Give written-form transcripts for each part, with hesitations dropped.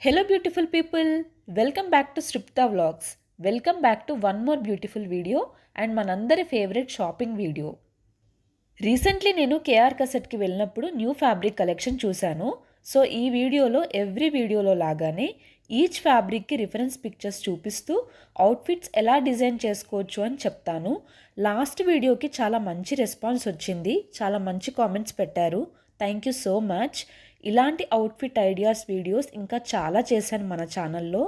Hello, beautiful people. Welcome back to Sripta Vlogs. Welcome back to one more beautiful video and మనందరి favourite shopping video. Recently నేను KR కసెట్కి వెళ్ళినప్పుడు new fabric collection చూశాను. So ఈ వీడియోలో every వీడియోలో లాగానే each ఫ్యాబ్రిక్కి reference pictures చూపిస్తూ outfits ఎలా డిజైన్ చేసుకోవచ్చు అని చెప్తాను. లాస్ట్ వీడియోకి చాలా మంచి రెస్పాన్స్ వచ్చింది, చాలా మంచి కామెంట్స్ పెట్టారు. Thank you so much. ఇలాంటి అవుట్ఫిట్ ఐడియాస్ వీడియోస్ ఇంకా చాలా చేశాను మన ఛానల్లో.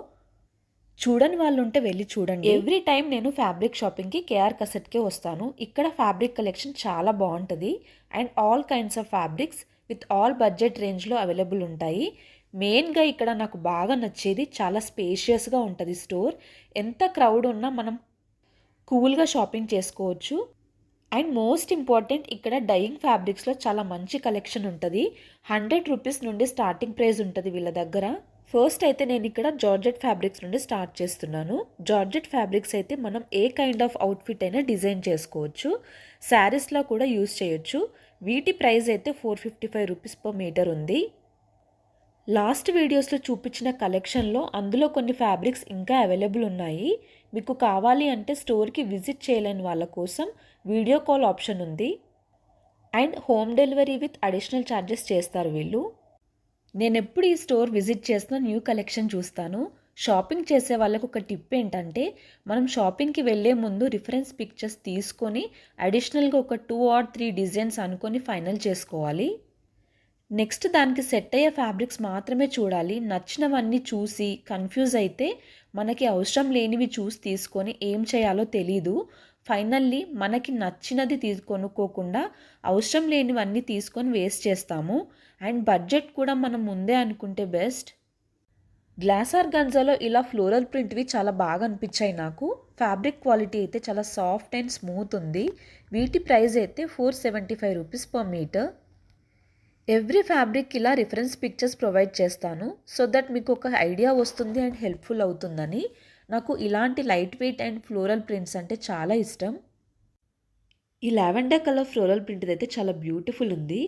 చూడని వాళ్ళు ఉంటే వెళ్ళి చూడండి. ఎవ్రీ టైం నేను ఫ్యాబ్రిక్ షాపింగ్కి కేఆర్ కసెట్కే వస్తాను. ఇక్కడ ఫ్యాబ్రిక్ కలెక్షన్ చాలా బాగుంటుంది and all kinds of fabrics with all budget రేంజ్లో అవైలబుల్ ఉంటాయి. మెయిన్గా ఇక్కడ నాకు బాగా నచ్చేది చాలా స్పేషియస్గా ఉంటుంది స్టోర్. ఎంత క్రౌడ్ ఉన్నా మనం కూల్గా షాపింగ్ చేసుకోవచ్చు. అండ్ మోస్ట్ ఇంపార్టెంట్, ఇక్కడ డైయింగ్ ఫ్యాబ్రిక్స్లో చాలా మంచి కలెక్షన్ ఉంటుంది. 100 రూపీస్ నుండి స్టార్టింగ్ ప్రైస్ ఉంటుంది వీళ్ళ దగ్గర. ఫస్ట్ అయితే నేను ఇక్కడ జార్జెట్ ఫ్యాబ్రిక్స్ నుండి స్టార్ట్ చేస్తున్నాను. జార్జెట్ ఫ్యాబ్రిక్స్ అయితే మనం ఏ కైండ్ ఆఫ్ అవుట్ఫిట్ అయినా డిజైన్ చేసుకోవచ్చు, శారీస్లో కూడా యూస్ చేయొచ్చు. వీటి ప్రైస్ అయితే 455 రూపీస్ పర్ మీటర్ ఉంది. లాస్ట్ వీడియోస్లో చూపించిన కలెక్షన్లో అందులో కొన్ని ఫ్యాబ్రిక్స్ ఇంకా అవైలబుల్ ఉన్నాయి. మీకు కావాలి అంటే స్టోర్కి విజిట్ చేయలేని వాళ్ళ కోసం వీడియో కాల్ ఆప్షన్ ఉంది and home delivery with additional charges చేస్తారు వీళ్ళు. నేను ఎప్పుడు ఈ స్టోర్ విజిట్ చేసిన న్యూ కలెక్షన్ చూస్తాను. షాపింగ్ చేసే వాళ్ళకు ఒక టిప్ ఏంటంటే, మనం షాపింగ్కి వెళ్ళే ముందు రిఫరెన్స్ పిక్చర్స్ తీసుకొని అడిషనల్గా ఒక 2 or 3 డిజైన్స్ అనుకొని ఫైనల్ చేసుకోవాలి. నెక్స్ట్ దానికి సెట్ అయ్యే ఫ్యాబ్రిక్స్ మాత్రమే చూడాలి. నచ్చినవన్నీ చూసి కన్ఫ్యూజ్ అయితే మనకి అవసరం లేనివి చూసి తీసుకొని ఏం చేయాలో తెలీదు. ఫైనల్లీ మనకి నచ్చినది కొనుక్కోకుండా అవసరం లేనివన్నీ తీసుకొని వేస్ట్ చేస్తాము. అండ్ బడ్జెట్ కూడా మనం ముందే అనుకుంటే బెస్ట్. గ్లాస్ ఆర్గాన్జాలో ఇలా ఫ్లోరల్ ప్రింట్వి చాలా బాగా అనిపించాయి నాకు. ఫ్యాబ్రిక్ క్వాలిటీ అయితే చాలా సాఫ్ట్ అండ్ స్మూత్ ఉంది. వీటి ప్రైస్ అయితే 475 rupees per metre. Every fabric ఇలా రిఫరెన్స్ పిక్చర్స్ ప్రొవైడ్ చేస్తాను సో దట్ మీకు ఒక ఐడియా వస్తుంది అండ్ హెల్ప్ఫుల్ అవుతుందని. నాకు ఇలాంటి light weight and floral prints అంటే చాలా ఇష్టం. ఈ లావెండర్ కలర్ ఫ్లోరల్ ప్రింట్ అయితే చాలా బ్యూటిఫుల్ ఉంది.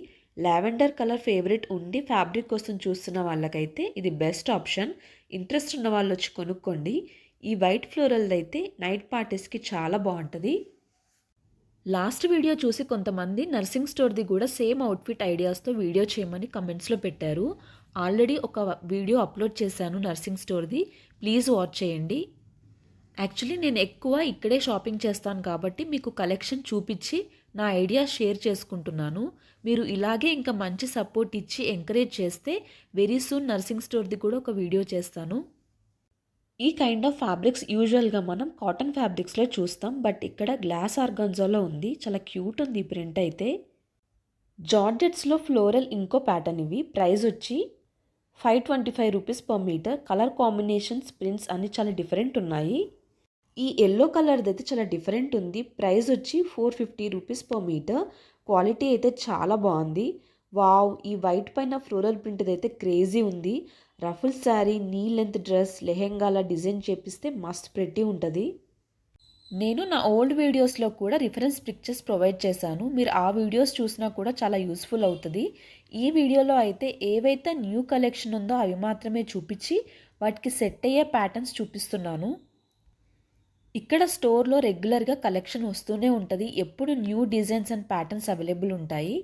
లావెండర్ కలర్ ఫేవరెట్ ఉండి ఫ్యాబ్రిక్ కోసం చూస్తున్న వాళ్ళకైతే ఇది బెస్ట్ ఆప్షన్. ఇంట్రెస్ట్ ఉన్న వాళ్ళు వచ్చి కొనుక్కోండి. ఈ వైట్ ఫ్లోరల్ అయితే నైట్ పార్టీస్కి చాలా బాగుంటుంది. లాస్ట్ వీడియో చూసి కొంతమంది నర్సింగ్ స్టోర్ది కూడా సేమ్ అవుట్ఫిట్ ఐడియాస్తో వీడియో చేయమని కమెంట్స్లో పెట్టారు. ఆల్రెడీ ఒక వీడియో అప్లోడ్ చేశాను నర్సింగ్ స్టోర్ది, ప్లీజ్ వాచ్ చేయండి. యాక్చువల్లీ నేను ఎక్కువ ఇక్కడే షాపింగ్ చేస్తాను కాబట్టి మీకు కలెక్షన్ చూపించి నా ఐడియా షేర్ చేసుకుంటున్నాను. మీరు ఇలాగే ఇంకా మంచి సపోర్ట్ ఇచ్చి ఎంకరేజ్ చేస్తే వెరీ సూన్ నర్సింగ్ స్టోర్ది కూడా ఒక వీడియో చేస్తాను. ఈ కైండ్ ఆఫ్ ఫ్యాబ్రిక్స్ యూజువల్గా మనం కాటన్ ఫ్యాబ్రిక్స్లో చూస్తాం, బట్ ఇక్కడ గ్లాస్ ఆర్గాన్జాలో ఉంది. చాలా క్యూట్ ఉంది ఈ ప్రింట్ అయితే. జార్జెట్స్లో ఫ్లోరల్ ఇంకో ప్యాటర్న్ ఇవి. ప్రైస్ వచ్చి 525 rupees per metre. Colour combinations, prints అన్నీ చాలా డిఫరెంట్ ఉన్నాయి. ఈ ఎల్లో కలర్ది అయితే చాలా డిఫరెంట్ ఉంది. ప్రైస్ వచ్చి 450 రూపీస్ పర్ మీటర్. క్వాలిటీ అయితే చాలా బాగుంది. వావ్, ఈ వైట్ పైన ఫ్లోరల్ ప్రింట్ అయితే క్రేజీ ఉంది. Ruffle sari, knee length dress, లెహెంగాలా డిజైన్ చేపిస్తే మస్ట్ ప్రెట్టి ఉంటుంది. నేను నా ఓల్డ్ వీడియోస్లో కూడా రిఫరెన్స్ పిక్చర్స్ ప్రొవైడ్ చేశాను. మీరు ఆ వీడియోస్ చూసినా కూడా చాలా యూస్ఫుల్ అవుతుంది. ఈ వీడియోలో అయితే ఏవైతే న్యూ కలెక్షన్ ఉందో అవి మాత్రమే చూపించి వాటికి సెట్ అయ్యే ప్యాటర్న్స్ చూపిస్తున్నాను. ఇక్కడ స్టోర్లో రెగ్యులర్గా కలెక్షన్ వస్తూనే ఉంటుంది. ఎప్పుడు new designs and patterns available ఉంటాయి.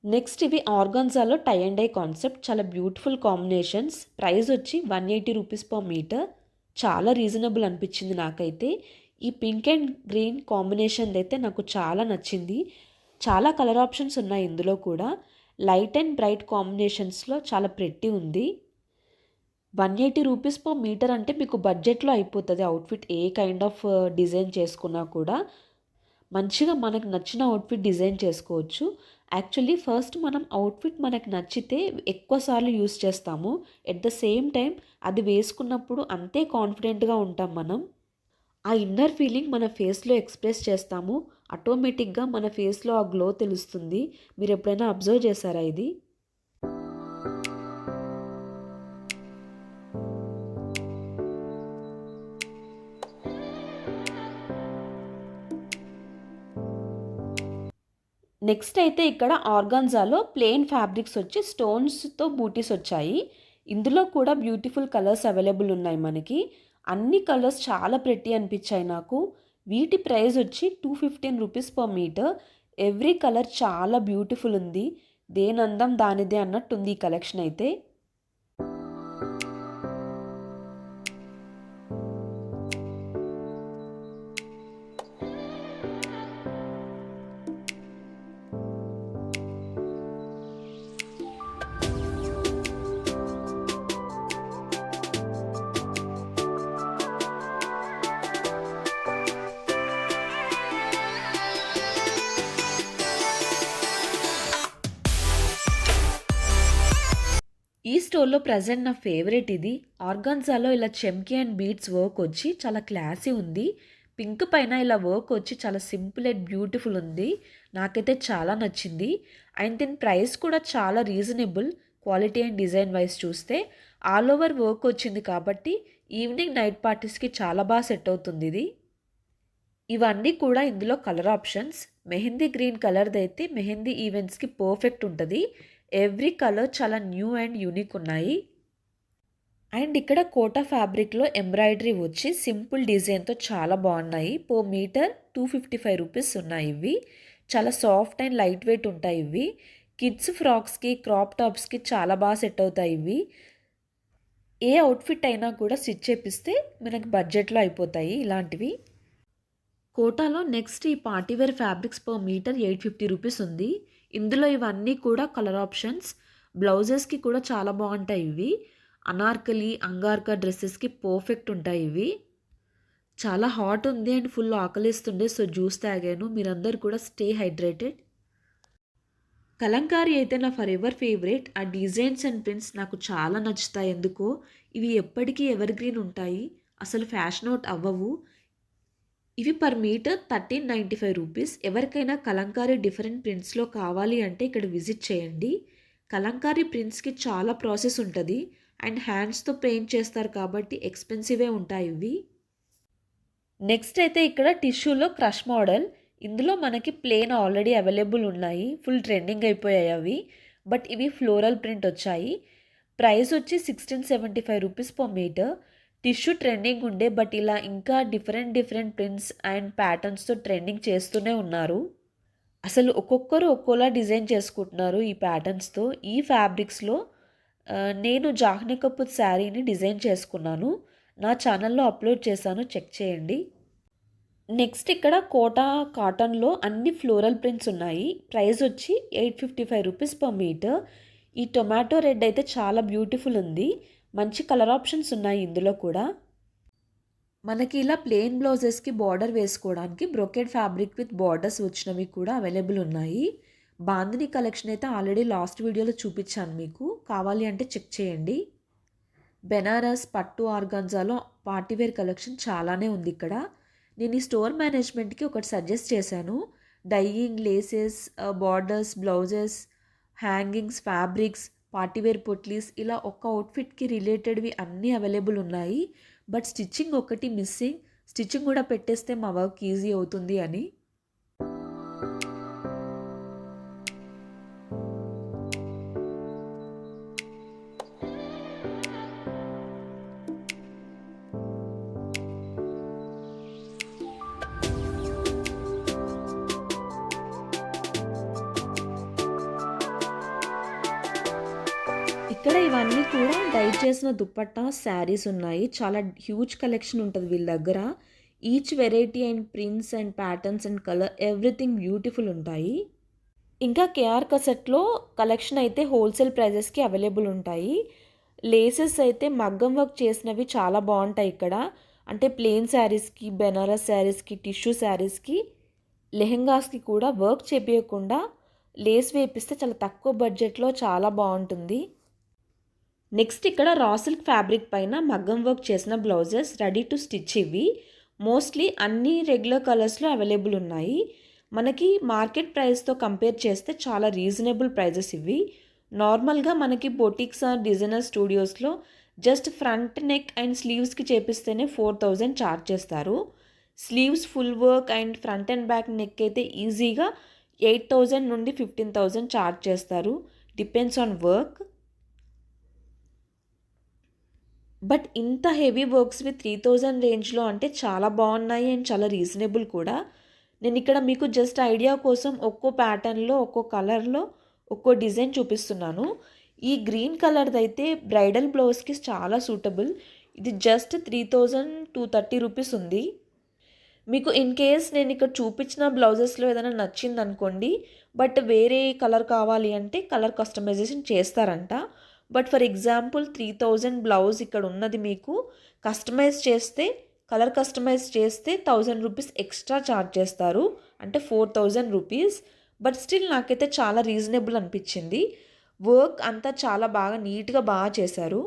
నెక్స్ట్ ఇవి ఆర్గాన్జాలో టై అండ్ డై కాన్సెప్ట్, చాలా బ్యూటిఫుల్ కాంబినేషన్స్. ప్రైస్ వచ్చి 180 రూపీస్ పర్ మీటర్. చాలా రీజనబుల్ అనిపించింది నాకైతే. ఈ పింక్ అండ్ గ్రీన్ కాంబినేషన్ అయితే నాకు చాలా నచ్చింది. చాలా కలర్ ఆప్షన్స్ ఉన్నాయి ఇందులో కూడా. లైట్ అండ్ బ్రైట్ కాంబినేషన్స్లో చాలా ప్రెట్టి ఉంది. 180 రూపీస్ పర్ మీటర్ అంటే మీకు బడ్జెట్లో అయిపోతుంది outfit. A kind of design చేసుకున్నా కూడా మంచిగా మనకు నచ్చిన అవుట్ఫిట్ డిజైన్ చేసుకోవచ్చు. యాక్చువల్లీ ఫస్ట్ మనం అవుట్ఫిట్ మనకు నచ్చితే ఎక్కువసార్లు యూస్ చేస్తాము. ఎట్ ద సేమ్ టైం అది వేసుకున్నప్పుడు అంతే కాన్ఫిడెంట్గా ఉంటాం మనం. ఆ ఇన్నర్ ఫీలింగ్ మన ఫేస్లో ఎక్స్ప్రెస్ చేస్తాము. ఆటోమేటిక్గా మన ఫేస్లో ఆ గ్లో తెలుస్తుంది. మీరు ఎప్పుడైనా అబ్జర్వ్ చేశారా ఇది? నెక్స్ట్ అయితే ఇక్కడ ఆర్గాన్జాలో ప్లెయిన్ ఫ్యాబ్రిక్స్ వచ్చి స్టోన్స్తో బూటీస్ వచ్చాయి. ఇందులో కూడా బ్యూటిఫుల్ కలర్స్ అవైలబుల్ ఉన్నాయి మనకి. అన్ని కలర్స్ చాలా ప్రెట్టి అనిపించాయి నాకు. వీటి ప్రైస్ వచ్చి 215 rupees per metre. Every colour చాలా బ్యూటిఫుల్ ఉంది. దేని అందం దానిదే అన్నట్టుంది ఈ కలెక్షన్ అయితే. ఈ స్టోర్‌లో ప్రెజెంట్ నా ఫేవరెట్ ఇది. ఆర్గాన్జాలో ఇలా చెమ్కీ అండ్ బీడ్స్ వర్క్ వచ్చి చాలా క్లాసీ ఉంది. పింక్ పైన ఇలా వర్క్ వచ్చి చాలా సింపుల్ అండ్ బ్యూటిఫుల్ ఉంది. నాకైతే చాలా నచ్చింది. అండ్ దీని ప్రైస్ కూడా చాలా reasonable. Quality and design wise చూస్తే ఆల్ ఓవర్ వర్క్ వచ్చింది కాబట్టి ఈవినింగ్ నైట్ పార్టీస్‌కి చాలా బాగా సెట్ అవుతుంది ఇది. ఇవన్నీ కూడా ఇందులో కలర్ ఆప్షన్స్. మెహందీ గ్రీన్ కలర్‌దైతే మెహందీ ఈవెంట్స్‌కి పర్ఫెక్ట్ ఉంటది. ఎవ్రీ కలర్ చాలా న్యూ అండ్ యూనిక్ ఉన్నాయి. అండ్ ఇక్కడ కోటా ఫ్యాబ్రిక్‌లో ఎంబ్రాయిడరీ వచ్చి సింపుల్ డిజైన్‌తో చాలా బాగున్నాయి. పర్ మీటర్ 255 రూపీస్ ఉన్నాయి ఇవి. చాలా సాఫ్ట్ అండ్ లైట్ వెయిట్ ఉంటాయి ఇవి. కిడ్స్ ఫ్రాక్స్‌కి, క్రాప్ టాప్స్‌కి చాలా బాగా సెట్ అవుతాయి ఇవి. ఏ అవుట్‌ఫిట్ అయినా కూడా స్టిచ్ చేపిస్తే మనకి బడ్జెట్‌లో అయిపోతాయి ఇలాంటివి. కోటాలో నెక్స్ట్ ఈ party wear fabrics per metre 850 rupees ఉంది. ఇందులో ఇవన్నీ కూడా కలర్ ఆప్షన్స్. బ్లౌజెస్‌కి కూడా చాలా బాగుంటాయి ఇవి. అనార్కలి, అంగార్కా డ్రెస్సెస్‌కి పర్ఫెక్ట్ ఉంటాయి ఇవి. చాలా హాట్ ఉంది అండ్ ఫుల్ ఆకలిస్తుండే, సో జ్యూస్ తాగాను. మీరందరూ కూడా స్టే హైడ్రేటెడ్. కలంకారీ అయితే నా ఫర్ ఎవర్ ఫేవరెట్. ఆ డిజైన్స్ అండ్ ప్రింట్స్ నాకు చాలా నచ్చుతాయి ఎందుకో. ఇవి ఎప్పటికీ ఎవర్ గ్రీన్ ఉంటాయి. అసలు ఫ్యాషన్ అవుట్ అవ్వవు. ఇవి పర్ మీటర్ 1395 రూపీస్. ఎవరికైనా కలంకారీ డిఫరెంట్ ప్రింట్స్లో కావాలి అంటే ఇక్కడ విజిట్ చేయండి. కలంకారీ ప్రింట్స్కి చాలా ప్రాసెస్ ఉంటుంది అండ్ హ్యాండ్స్తో పెయింట్ చేస్తారు కాబట్టి ఎక్స్పెన్సివే ఉంటాయి ఇవి. నెక్స్ట్ అయితే ఇక్కడ టిష్యూలో క్రష్ మోడల్. ఇందులో మనకి ప్లేన్ ఆల్రెడీ అవైలబుల్ ఉన్నాయి. ఫుల్ ట్రెండింగ్ అయిపోయాయి అవి. బట్ ఇవి ఫ్లోరల్ ప్రింట్ వచ్చాయి. ప్రైస్ వచ్చి 1675 rupees per metre. Tissue trending ఉండే, బట్ ఇలా ఇంకా డిఫరెంట్ ప్రింట్స్ అండ్ ప్యాటర్న్స్తో ట్రెండింగ్ చేస్తూనే ఉన్నారు. అసలు ఒక్కొక్కరు ఒక్కోలా డిజైన్ చేసుకుంటున్నారు ఈ ప్యాటర్న్స్తో. ఈ ఫ్యాబ్రిక్స్లో నేను జాహ్నవి కపూర్ శారీని డిజైన్ చేసుకున్నాను. నా ఛానల్లో అప్లోడ్ చేశాను, చెక్ చేయండి. నెక్స్ట్ ఇక్కడ కోటా కాటన్లో అన్ని ఫ్లోరల్ ప్రింట్స్ ఉన్నాయి. ప్రైస్ వచ్చి 855 రూపీస్ పర్ మీటర్. ఈ టొమాటో రెడ్ అయితే చాలా బ్యూటిఫుల్ ఉంది. మంచి కలర్ ఆప్షన్స్ ఉన్నాయి ఇందులో కూడా. మనకి ఇలా ప్లెయిన్ బ్లౌజెస్కి బార్డర్ వేసుకోవడానికి బ్రొకెడ్ ఫ్యాబ్రిక్ విత్ బార్డర్స్ వచ్చినవి కూడా అవైలబుల్ ఉన్నాయి. బాందిని కలెక్షన్ అయితే ఆల్రెడీ లాస్ట్ వీడియోలో చూపించాను మీకు. కావాలి అంటే చెక్ చేయండి. బెనారస్, పట్టు, ఆర్గాన్జాలో పార్టీవేర్ కలెక్షన్ చాలానే ఉంది ఇక్కడ. నేను ఈ స్టోర్ మేనేజ్మెంట్కి ఒకటి సజెస్ట్ చేశాను. Dyeing, laces, borders, blouses, hangings, fabrics, partywear potlis ఇలా ఒక్క అవుట్ఫిట్కి రిలేటెడ్వి అన్నీ అవైలబుల్ ఉన్నాయి. బట్ స్టిచ్చింగ్ ఒకటి మిస్సింగ్. స్టిచ్చింగ్ కూడా పెట్టేస్తే మా వర్క్ ఈజీ అవుతుంది అని. ఇక్కడ ఇవన్నీ కూడా డై చేసిన దుపట్టా శారీస్ ఉన్నాయి. చాలా హ్యూజ్ కలెక్షన్ ఉంటుంది వీళ్ళ దగ్గర. Each variety and prints and patterns and colour everything beautiful ఉంటాయి. ఇంకా కేఆర్ కసెట్లో కలెక్షన్ అయితే హోల్సేల్ ప్రైజెస్కి అవైలబుల్ ఉంటాయి. లేసెస్ అయితే మగ్గం వర్క్ చేసినవి చాలా బాగుంటాయి ఇక్కడ. అంటే ప్లెయిన్ శారీస్కి, బెనారస్ శారీస్కి, టిష్యూ శారీస్కి, లెహెంగాస్కి కూడా వర్క్ చేపించకుండా లేస్ వేపిస్తే చాలా తక్కువ బడ్జెట్లో చాలా బాగుంటుంది. నెక్స్ట్ ఇక్కడ రా సిల్క్ ఫ్యాబ్రిక్ పైన మగ్గం వర్క్ చేసిన బ్లౌజెస్ రెడీ టు స్టిచ్. ఇవి మోస్ట్లీ అన్ని రెగ్యులర్ కలర్స్లో అవైలబుల్ ఉన్నాయి. మనకి మార్కెట్ ప్రైస్తో కంపేర్ చేస్తే చాలా రీజనబుల్ ప్రైజెస్ ఇవి. నార్మల్గా మనకి బొటిక్స్ డిజైనర్ స్టూడియోస్లో జస్ట్ ఫ్రంట్ నెక్ అండ్ స్లీవ్స్కి చేపిస్తేనే 4000 ఛార్జ్ చేస్తారు. Sleeves full work and front and back neck అయితే ఈజీగా 8000 నుండి 15,000 ఛార్జ్ చేస్తారు. Depends on work. బట్ ఇంత హెవీ వర్క్స్‌వి 3000 రేంజ్‌లో అంటే చాలా బాగున్నాయి అండ్ చాలా రీజనబుల్ కూడా. నేనిక్కడ మీకు జస్ట్ ఐడియా కోసం ఒక్కో ప్యాటర్న్‌లో, ఒక్కో కలర్‌లో, ఒక్కో డిజైన్ చూపిస్తున్నాను. ఈ గ్రీన్ కలర్‌దైతే బ్రైడల్ బ్లౌజ్‌కి చాలా సూటబుల్. ఇది జస్ట్ 3230 రూపీస్ ఉంది. మీకు ఇన్ కేస్ నేను ఇక్కడ చూపించిన బ్లౌజెస్‌లో ఏదైనా నచ్చిందనుకోండి, బట్ వేరే కలర్ కావాలి అంటే కలర్ కస్టమైజేషన్ చేస్తారంట. బట్ ఫర్ ఎగ్జాంపుల్ 3000 బ్లౌజ్ ఇక్కడ ఉన్నది మీకు కస్టమైజ్ చేస్తే, కలర్ కస్టమైజ్ చేస్తే 1000 రూపీస్ ఎక్స్ట్రా ఛార్జ్ చేస్తారు. అంటే 4000 రూపీస్. బట్ స్టిల్ నాకైతే చాలా రీజనబుల్ అనిపించింది. వర్క్ అంతా చాలా బాగా నీట్‌గా చేశారు.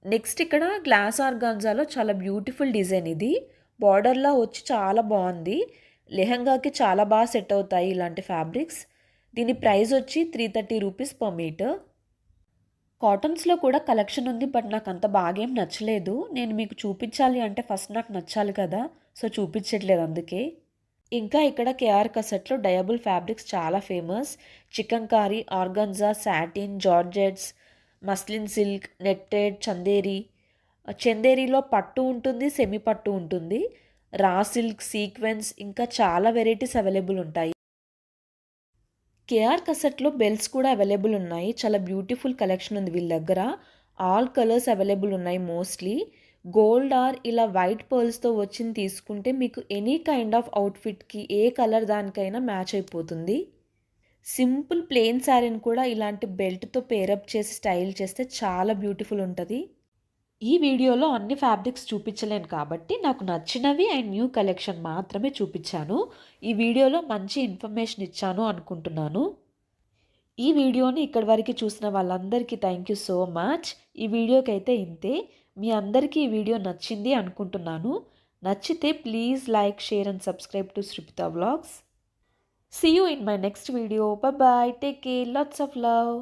నెక్స్ట్ ఇక్కడ గ్లాస్ ఆర్గాన్జాలో చాలా బ్యూటిఫుల్ డిజైన్ ఇది. బార్డర్‌లా వచ్చి చాలా బాగుంది. లెహంగాకి చాలా బాగా సెట్ అవుతాయి ఇలాంటి ఫ్యాబ్రిక్స్. దీని ప్రైస్ వచ్చి 330 రూపీస్ పర్ మీటర్. కాటన్స్‌లో కూడా కలెక్షన్ ఉంది. బట్ నాకు అంత బాగేం నచ్చలేదు. నేను మీకు చూపించాలి అంటే ఫస్ట్ నాకు నచ్చాలి కదా! సో చూపించట్లేదు అందుకే. ఇంకా ఇక్కడ కేఆర్ కసెట్‌లో డయబుల్ ఫ్యాబ్రిక్స్ చాలా famous. Chikankari, organza, satin, georgettes, muslin silk, netted, Chanderi. చందేరిలో పట్టు ఉంటుంది, సెమీ పట్టు ఉంటుంది. రా సిల్క్, సీక్వెన్స్ ఇంకా చాలా వెరైటీస్ అవైలబుల్ ఉంటాయి. కేఆర్ కసెట్‌లో బెల్ట్స్ కూడా అవైలబుల్ ఉన్నాయి. చాలా బ్యూటిఫుల్ కలెక్షన్ ఉంది వీళ్ళ దగ్గర. ఆల్ కలర్స్ అవైలబుల్ ఉన్నాయి మోస్ట్‌లీ. గోల్డ్ ఆర్ ఇలా వైట్ పర్ల్స్‌తో వచ్చింది తీసుకుంటే మీకు ఎనీ కైండ్ ఆఫ్ అవుట్‌ఫిట్‌కి ఏ కలర్ దానికైనా మ్యాచ్ అయిపోతుంది. సింపుల్ ప్లెయిన్ శారీని కూడా ఇలాంటి బెల్ట్‌తో పేరప్ చేసి స్టైల్ చేస్తే చాలా బ్యూటిఫుల్ ఉంటది. ఈ వీడియోలో అన్ని ఫ్యాబ్రిక్స్ చూపించలేను కాబట్టి నాకు నచ్చినవి అండ్ న్యూ కలెక్షన్ మాత్రమే చూపించాను. ఈ వీడియోలో మంచి ఇన్ఫర్మేషన్ ఇచ్చాను అనుకుంటున్నాను. ఈ వీడియోని ఇక్కడి వరకు చూసిన వాళ్ళందరికీ థ్యాంక్ యూ సో మచ్. ఈ వీడియోకి అయితే ఇంతే. మీ అందరికీ ఈ వీడియో నచ్చింది అనుకుంటున్నాను. నచ్చితే please like, share and subscribe to Sriptha vlogs. See you in my next video. Bye bye. Take care. Lots of love.